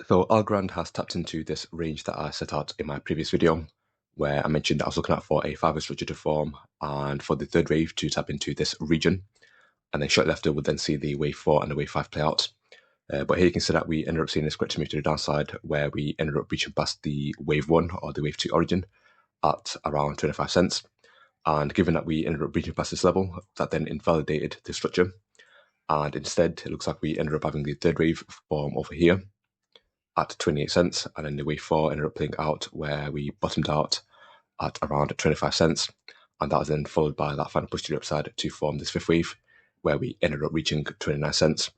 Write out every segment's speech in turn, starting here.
So Algorand has tapped into this range that I set out in my previous video, where I mentioned that I was looking out for a 5-wave structure to form and for the third wave to tap into this region. And then shortly after, we'll then see the wave 4 and the wave 5 play out. But here you can see that we ended up seeing this correction move to the downside, where we ended up reaching past the wave 1 or the wave 2 origin at around 25 cents. And given that we ended up reaching past this level, that then invalidated the structure. And instead, it looks like we ended up having the third wave form over here at 28 cents, and then the wave 4 ended up playing out where we bottomed out at around 25 cents, and that was then followed by that final push to the upside to form this fifth wave, where we ended up reaching 29 cents.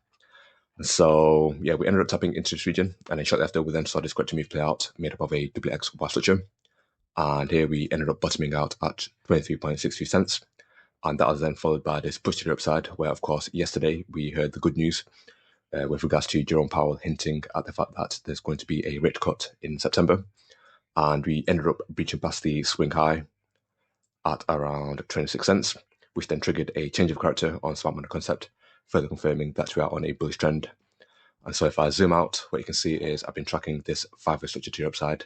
And so, yeah, we ended up tapping into this region, and then shortly after, we then saw this correction move play out, made up of a WX bar structure, and here we ended up bottoming out at 23.62 cents, and that was then followed by this push to the upside, where, of course, yesterday we heard the good news with regards to Jerome Powell hinting at the fact that there's going to be a rate cut in September. And we ended up breaching past the swing high at around 26 cents, which then triggered a change of character on smart money concept, further confirming that we are on a bullish trend. And so if I zoom out, what you can see is I've been tracking this 5-wave structure to the upside,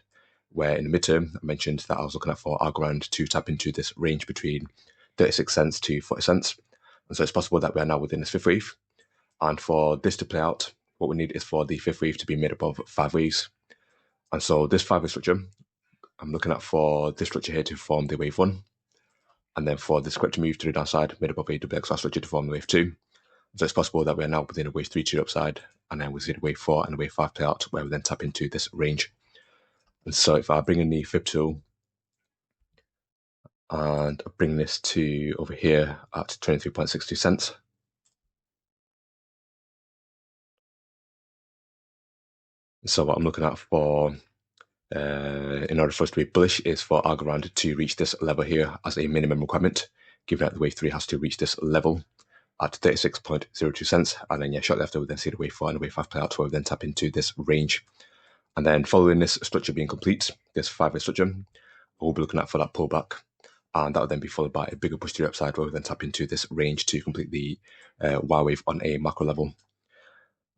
where in the midterm, I mentioned that I was looking at for Algorand to tap into this range between 36 cents to 40 cents. And so it's possible that we are now within this fifth wave. And for this to play out, what we need is for the fifth wave to be made up of 5 waves. And so this 5-wave structure, I'm looking at for this structure here to form the wave 1. And then for this correction move to the downside, made up of a WXR structure to form the wave 2. So it's possible that we're now within a wave 3 to the upside, and then we'll see the wave 4 and the wave 5 play out, where we then tap into this range. And so if I bring in the Fib tool and bring this to over here at 23.62 cents, so what I'm looking at for in order for us to be bullish is for Algorand to reach this level here as a minimum requirement, given that the wave 3 has to reach this level at 36.02 cents. And then, shortly after, we then see the wave 4 and the wave 5 play out, where we then tap into this range. And then following this structure being complete, this 5-wave structure, we'll be looking at for that pullback. And that will then be followed by a bigger push to the upside, where we then tap into this range to complete the Y wave on a macro level.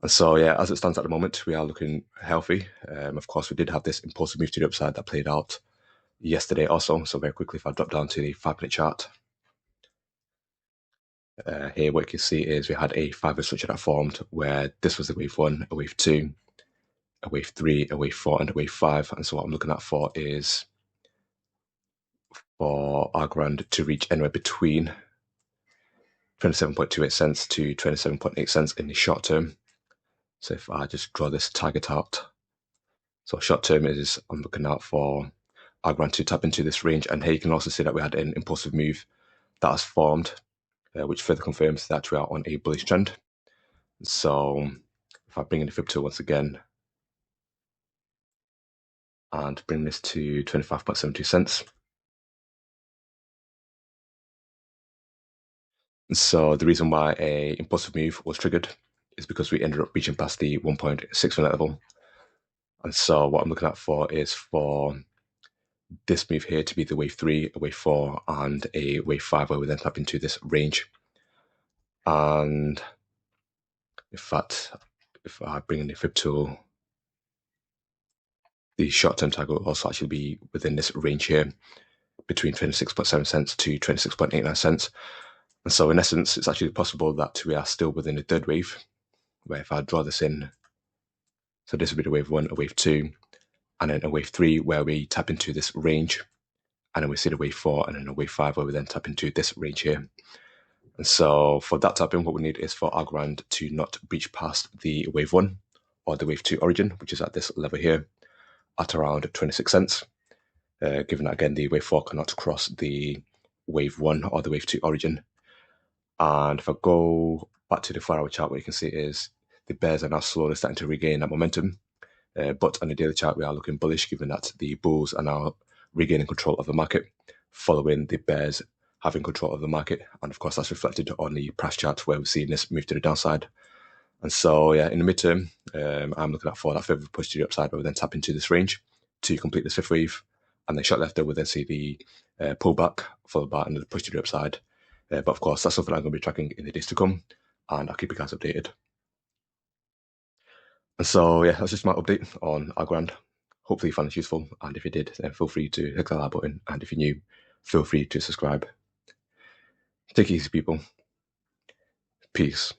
And so, yeah, as it stands at the moment, we are looking healthy. Of course, we did have this impulsive move to the upside that played out yesterday also. So very quickly, if I drop down to the 5-minute chart, here what you can see is we had a 5-wave structure that formed where this was the wave 1, a wave 2, a wave 3, a wave 4, and a wave 5. And so what I'm looking at for is for Algorand to reach anywhere between 27.28 cents to 27.8 cents in the short term. So if I just draw this target out, so short term is I'm looking out for Algorand to tap into this range. And here you can also see that we had an impulsive move that has formed, which further confirms that we are on a bullish trend. So if I bring in the Fib tool once again and bring this to 25.72 cents. So the reason why a impulsive move was triggered is because we ended up reaching past the 1.6 minute level. And so what I'm looking at for is for this move here to be the wave 3, a wave 4, and a wave 5, where we then tap into this range. And in fact, if I bring in the Fib tool, the short-term target will also actually be within this range here, between 26.7 cents to 26.89 cents. And so in essence, it's actually possible that we are still within the third wave, where if I draw this in, so this would be the wave 1, a wave 2, and then a wave 3, where we tap into this range, and then we see the wave 4, and then a wave 5, where we then tap into this range here. And so for that tapping, what we need is for Algorand to not breach past the wave 1 or the wave 2 origin, which is at this level here, at around 26 cents. Given that, again, the wave 4 cannot cross the wave 1 or the wave 2 origin. And if I go back to the 4-hour chart, what you can see is the bears are now slowly starting to regain that momentum. But on the daily chart, we are looking bullish, given that the bulls are now regaining control of the market, following the bears having control of the market. And of course, that's reflected on the price chart, where we're seeing this move to the downside. And so, yeah, in the midterm, I'm looking at for that further push to the upside, where we then tap into this range to complete this fifth wave. And then shortly after, we'll then see the pullback, followed by another push to the upside. But of course, that's something I'm going to be tracking in the days to come, and I'll keep you guys updated. And so yeah, that's just my update on Algorand. Hopefully you found this useful, and if you did, then feel free to click the like button, and if you're new, feel free to subscribe. Take it easy, people. Peace.